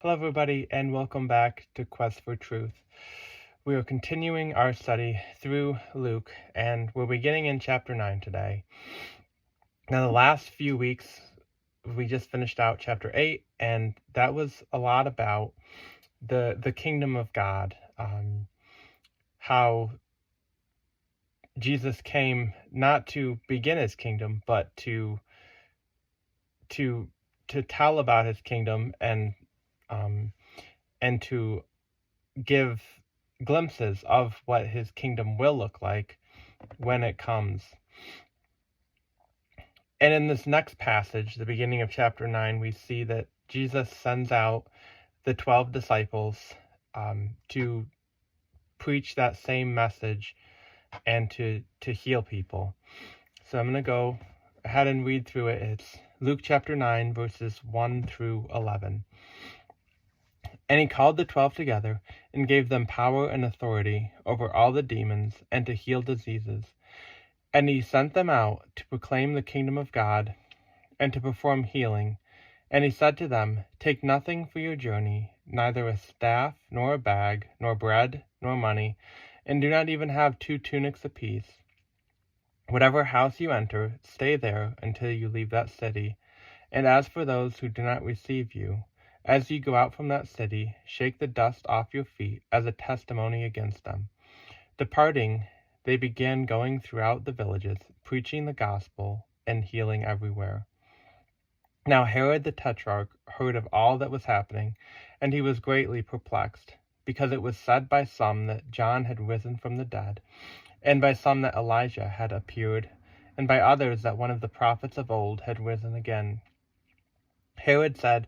Hello, everybody, and welcome back to Quest for Truth. We are continuing our study through Luke, and we're beginning in chapter 9 today. Now, the last few weeks, we just finished out chapter 8, and that was a lot about the kingdom of God, how Jesus came not to begin his kingdom, but to tell about his kingdom and to give glimpses of what his kingdom will look like when it comes. And in this next passage, the beginning of chapter 9, we see that Jesus sends out the 12 disciples to preach that same message and to heal people. So I'm going to go ahead and read through it. It's Luke chapter 9, verses 1 through 11. And he called the 12 together and gave them power and authority over all the demons and to heal diseases. And he sent them out to proclaim the kingdom of God and to perform healing. And he said to them, Take nothing for your journey, neither a staff, nor a bag, nor bread, nor money, and do not even have 2 tunics apiece. Whatever house you enter, stay there until you leave that city. And as for those who do not receive you, as you go out from that city, shake the dust off your feet as a testimony against them. Departing, they began going throughout the villages, preaching the gospel and healing everywhere. Now Herod the Tetrarch heard of all that was happening, and he was greatly perplexed, because it was said by some that John had risen from the dead, and by some that Elijah had appeared, and by others that one of the prophets of old had risen again. Herod said,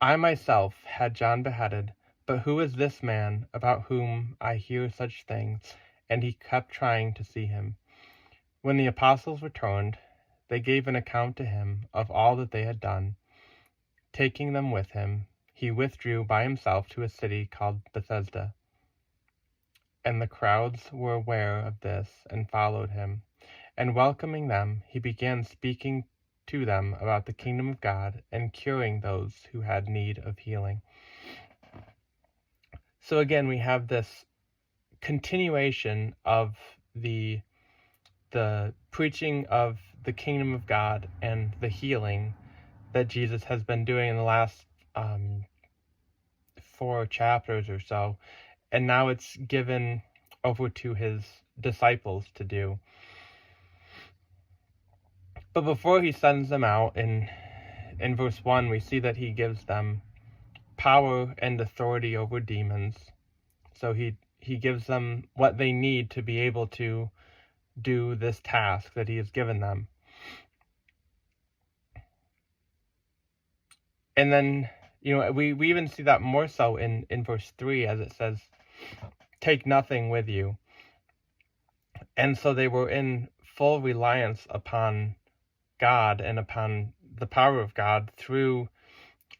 I myself had John beheaded, but who is this man about whom I hear such things? And he kept trying to see him. When the apostles returned, they gave an account to him of all that they had done. Taking them with him, he withdrew by himself to a city called Bethsaida. And the crowds were aware of this and followed him. And welcoming them, he began speaking to them about the kingdom of God and curing those who had need of healing. So again, we have this continuation of the preaching of the kingdom of God and the healing that Jesus has been doing in the last 4 chapters or so, and now it's given over to his disciples to do. But before he sends them out, in verse 1, we see that he gives them power and authority over demons. So he gives them what they need to be able to do this task that he has given them. And then, we even see that more so in verse 3, as it says, Take nothing with you. And so they were in full reliance upon God and upon the power of God through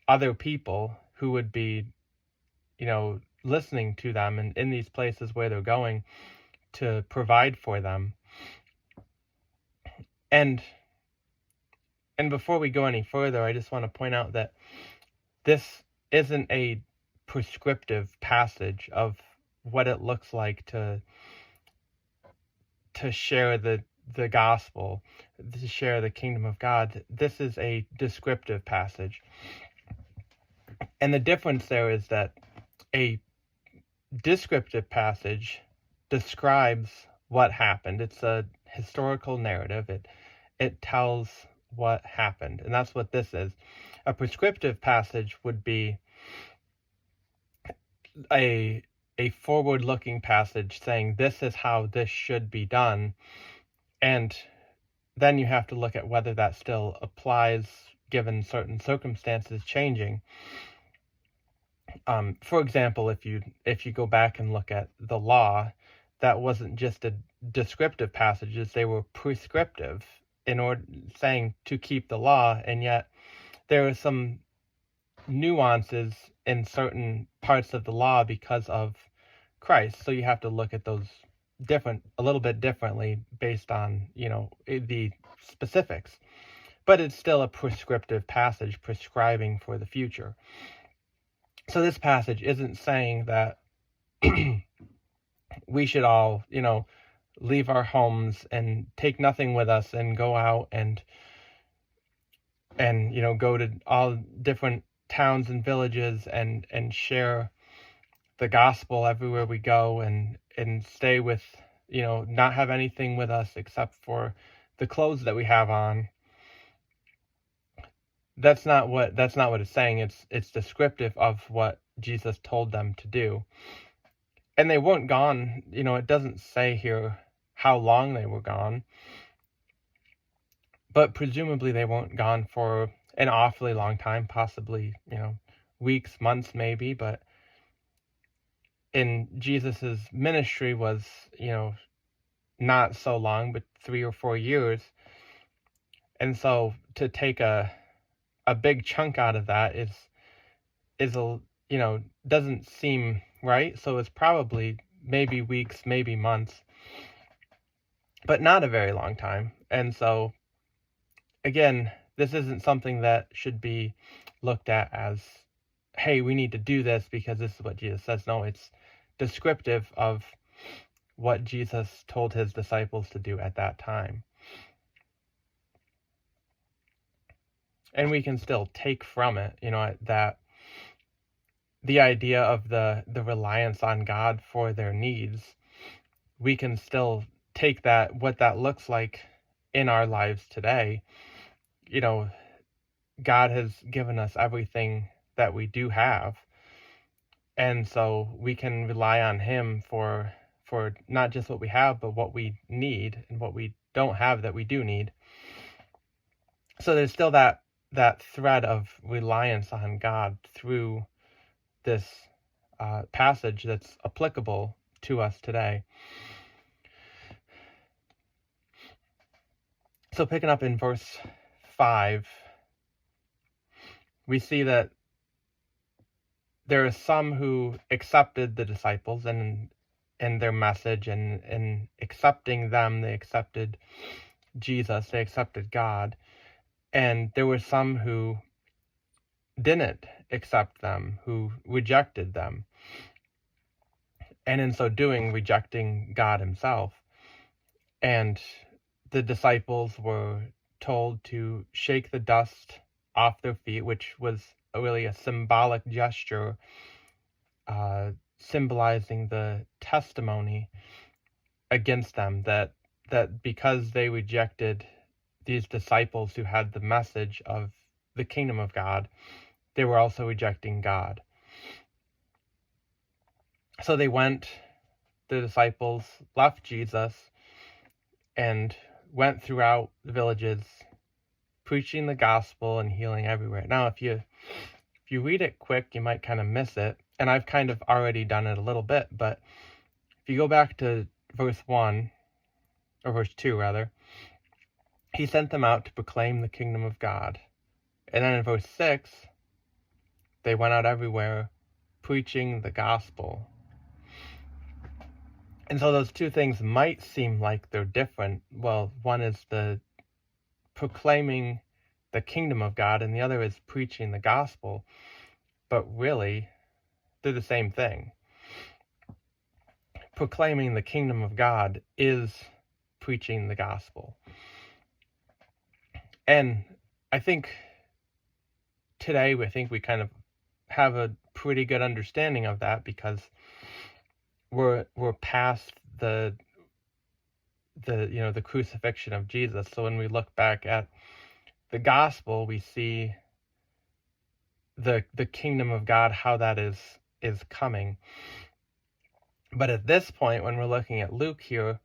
other people who would be, listening to them and in these places where they're going to provide for them. And before we go any further, I just want to point out that this isn't a prescriptive passage of what it looks like to share the gospel, to share the kingdom of God. This is a descriptive passage. And the difference there is that a descriptive passage describes what happened. It's a historical narrative. It tells what happened, and that's what this is. A prescriptive passage would be a forward-looking passage saying this is how this should be done, and then you have to look at whether that still applies given certain circumstances changing. For example, if you go back and look at the law, that wasn't just a descriptive passages, they were prescriptive in order saying to keep the law, and yet there are some nuances in certain parts of the law because of Christ. So you have to look at those a little bit differently based on, the specifics. But it's still a prescriptive passage prescribing for the future. So this passage isn't saying that we should all, leave our homes and take nothing with us and go out and go to all different towns and villages and share the gospel everywhere we go and stay with, not have anything with us except for the clothes that we have on. That's not what it's saying. It's descriptive of what Jesus told them to do. And they weren't gone, it doesn't say here how long they were gone, but presumably they weren't gone for an awfully long time, possibly, weeks, months maybe, but in Jesus's ministry was, not so long, but 3 or 4 years. And so to take a big chunk out of that is a, doesn't seem right. So it's probably maybe weeks, maybe months, but not a very long time. And so again, this isn't something that should be looked at as, hey, we need to do this because this is what Jesus says. No, it's descriptive of what Jesus told his disciples to do at that time. And we can still take from it, that the idea of the reliance on God for their needs, we can still take that, what that looks like in our lives today. God has given us everything that we do have. And so we can rely on him for not just what we have, but what we need and what we don't have that we do need. So there's still that thread of reliance on God through this passage that's applicable to us today. So picking up in verse 5, we see that there are some who accepted the disciples and their message, and accepting them, they accepted Jesus, they accepted God. And there were some who didn't accept them, who rejected them, and in so doing, rejecting God himself. And the disciples were told to shake the dust off their feet, which was really a symbolic gesture, symbolizing the testimony against them, that because they rejected these disciples who had the message of the kingdom of God, they were also rejecting God. So they went, the disciples left Jesus and went throughout the villages, preaching the gospel and healing everywhere. Now, if you read it quick, you might kind of miss it. And I've kind of already done it a little bit, but if you go back to verse 1, or verse 2 rather, he sent them out to proclaim the kingdom of God. And then in verse 6, they went out everywhere preaching the gospel. And so those two things might seem like they're different. Well, one is the proclaiming the kingdom of God, and the other is preaching the gospel. But really, they're the same thing. Proclaiming the kingdom of God is preaching the gospel. And I think today, we kind of have a pretty good understanding of that, because we're past the crucifixion of Jesus. So when we look back at the gospel, we see the kingdom of God, how that is coming. But at this point, when we're looking at Luke here,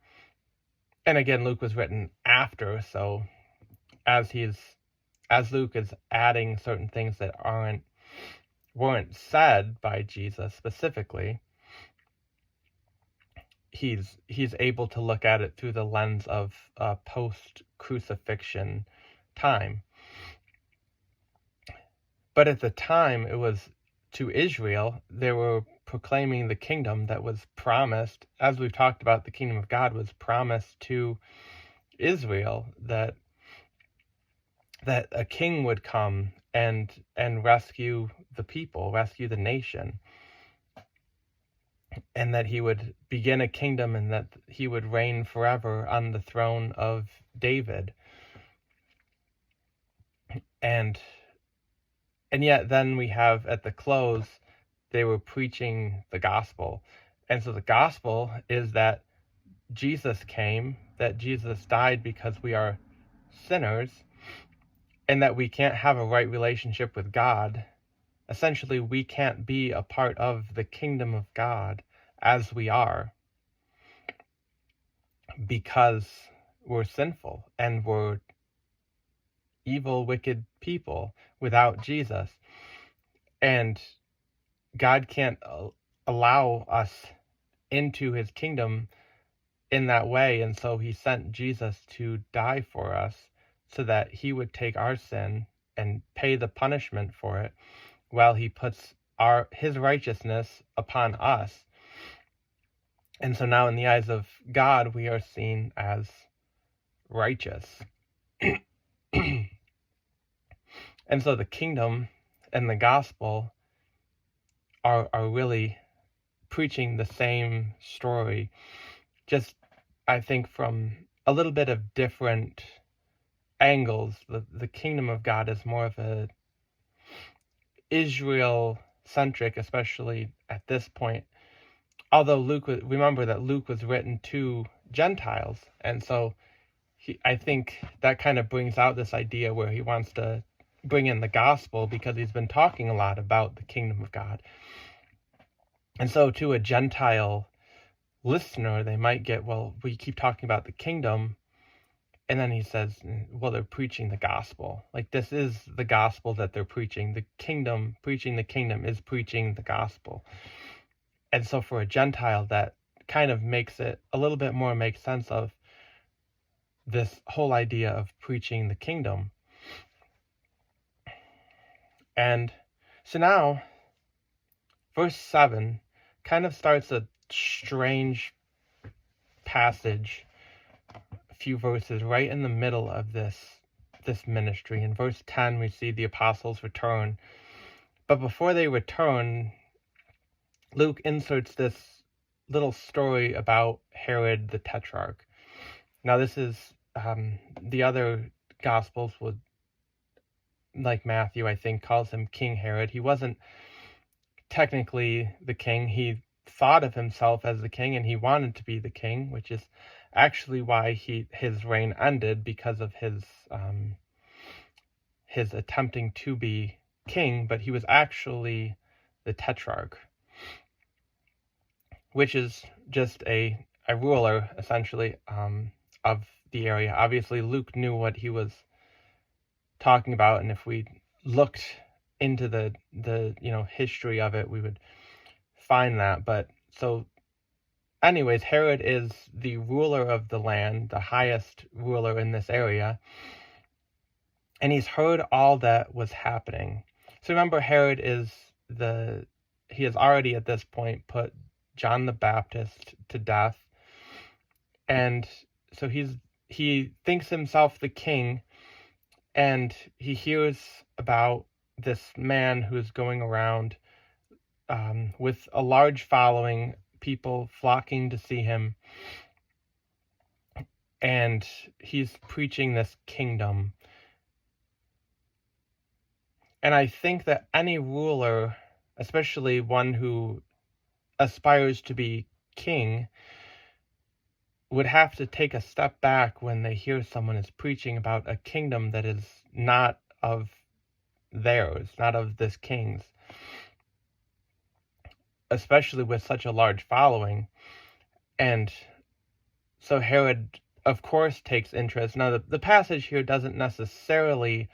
and again, Luke was written after, so as Luke is adding certain things that weren't said by Jesus specifically, he's able to look at it through the lens of post-crucifixion time. But at the time, it was to Israel, they were proclaiming the kingdom that was promised. As we've talked about, the kingdom of God was promised to Israel, that a king would come and rescue the people, rescue the nation, and that he would begin a kingdom and that he would reign forever on the throne of David. And yet then we have at the close, they were preaching the gospel. And so the gospel is that Jesus came, that Jesus died because we are sinners, and that we can't have a right relationship with God. Essentially, we can't be a part of the kingdom of God as we are because we're sinful and we're evil, wicked people without Jesus. And God can't allow us into his kingdom in that way. And so he sent Jesus to die for us so that he would take our sin and pay the punishment for it while he puts his righteousness upon us. And so now in the eyes of God, we are seen as righteous. And so the kingdom and the gospel are really preaching the same story, just I think from a little bit of different angles. The kingdom of God is more of a Israel-centric, especially at this point. Although remember that Luke was written to Gentiles, and so I think that kind of brings out this idea where he wants to bring in the gospel because he's been talking a lot about the kingdom of God. And so to a Gentile listener, they might get, well, we keep talking about the kingdom, and then he says, well, they're preaching the gospel. Like, this is the gospel that they're preaching. The kingdom, preaching the kingdom is preaching the gospel. And so for a Gentile, that kind of makes it a little bit more make sense of this whole idea of preaching the kingdom. And so now, verse 7 kind of starts a strange passage, a few verses right in the middle of this ministry. In verse 10, we see the apostles return. But before they return, Luke inserts this little story about Herod the Tetrarch. Now, this is the other Gospels would, like Matthew, I think, calls him King Herod. He wasn't technically the king. He thought of himself as the king, and he wanted to be the king, which is actually why his reign ended, because of his attempting to be king. But he was actually the Tetrarch, which is just a ruler, essentially, of the area. Obviously, Luke knew what he was talking about, and if we looked into the history of it, we would find that. But so anyways, Herod is the ruler of the land, the highest ruler in this area, and he's heard all that was happening. So remember, Herod he has already at this point put John the Baptist to death, and so he thinks himself the king, and he hears about this man who's going around with a large following, people flocking to see him, and he's preaching this kingdom. And I think that any ruler, especially one who aspires to be king, would have to take a step back when they hear someone is preaching about a kingdom that is not of theirs, not of this king's, especially with such a large following. And so Herod, of course, takes interest. Now, the passage here doesn't necessarily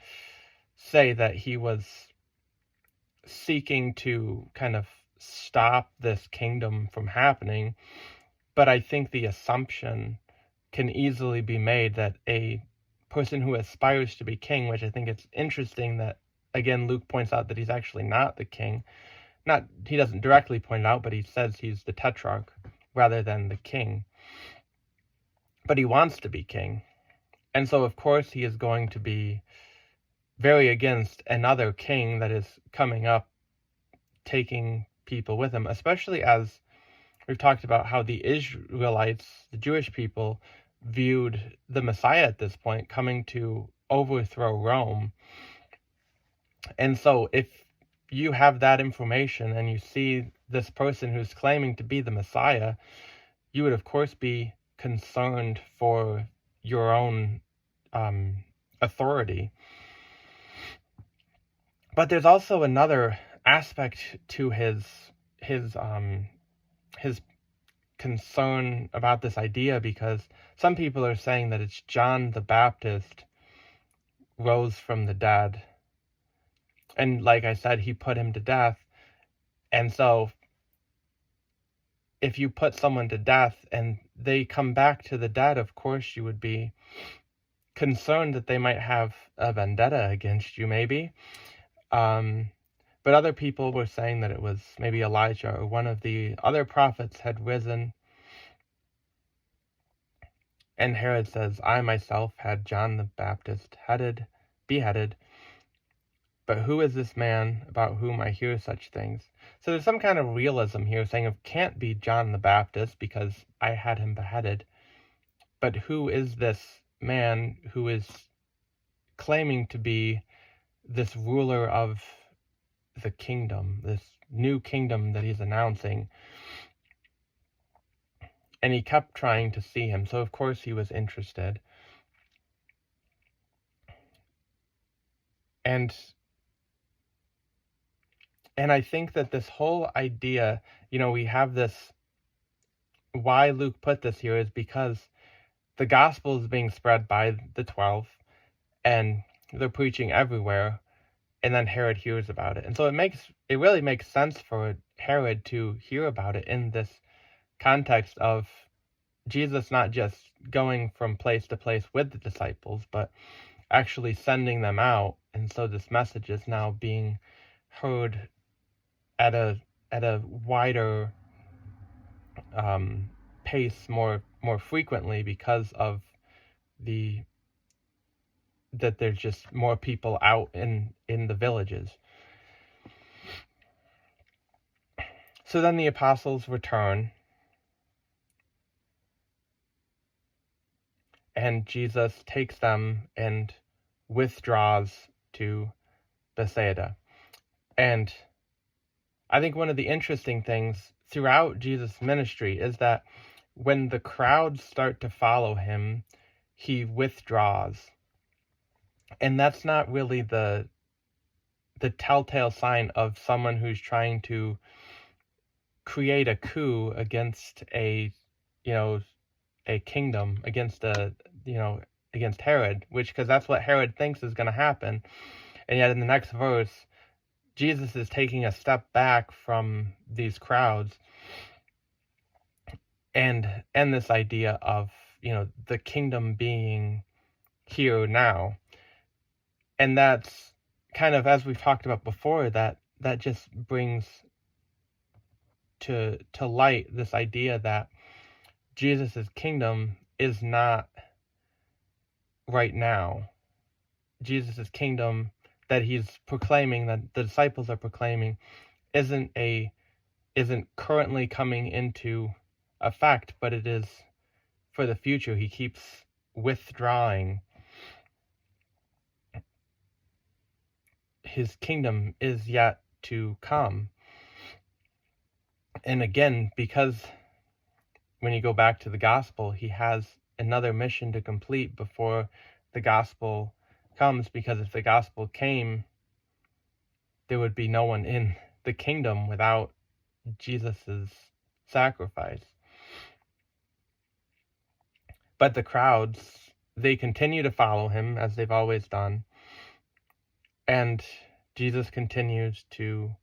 say that he was seeking to kind of stop this kingdom from happening, but I think the assumption can easily be made that a person who aspires to be king, which I think it's interesting that, again, Luke points out that he's actually not the king. He doesn't directly point it out, but he says he's the Tetrarch rather than the king. But he wants to be king. And so, of course, he is going to be very against another king that is coming up, taking people with him, especially as we've talked about how the Israelites, the Jewish people, viewed the Messiah at this point coming to overthrow Rome. And so if you have that information and you see this person who's claiming to be the Messiah, you would of course be concerned for your own authority. But there's also another aspect to his concern about this idea, because some people are saying that it's John the Baptist rose from the dead. And like I said, he put him to death. And so if you put someone to death and they come back to the dead, of course you would be concerned that they might have a vendetta against you, maybe. But other people were saying that it was maybe Elijah or one of the other prophets had risen. And Herod says, I myself had John the Baptist beheaded. But who is this man about whom I hear such things? So there's some kind of realism here, saying it can't be John the Baptist because I had him beheaded. But who is this man who is claiming to be this ruler of the kingdom, this new kingdom that he's announcing? And he kept trying to see him, so of course he was interested. And I think that this whole idea, we have this, why Luke put this here is because the gospel is being spread by the 12, and they're preaching everywhere, and then Herod hears about it. And so it really makes sense for Herod to hear about it in this context of Jesus not just going from place to place with the disciples, but actually sending them out. And so this message is now being heard at a wider pace more frequently, because of that there's just more people out in the villages. So then the apostles return, and Jesus takes them and withdraws to Bethsaida. And I think one of the interesting things throughout Jesus' ministry is that when the crowds start to follow him, he withdraws. And that's not really the telltale sign of someone who's trying to create a coup against a kingdom, against Herod, because that's what Herod thinks is going to happen. And yet in the next verse, Jesus is taking a step back from these crowds and this idea of, the kingdom being here now. And that's kind of, as we've talked about before, that just brings to light this idea that Jesus's kingdom is not right now. Jesus's kingdom that he's proclaiming, that the disciples are proclaiming, isn't currently coming into effect, but it is for the future. He keeps withdrawing. His kingdom is yet to come. And again, because when you go back to the gospel, he has another mission to complete before the gospel comes, because if the gospel came, there would be no one in the kingdom without Jesus's sacrifice. But the crowds, they continue to follow him as they've always done. And Jesus continues to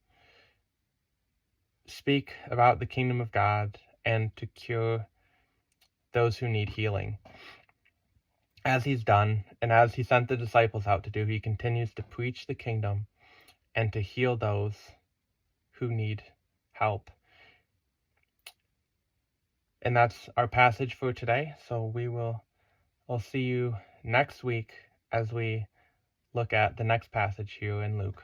speak about the kingdom of God and to cure those who need healing. As he's done, and as he sent the disciples out to do, he continues to preach the kingdom and to heal those who need help. And that's our passage for today. So we'll see you next week as we look at the next passage here in Luke.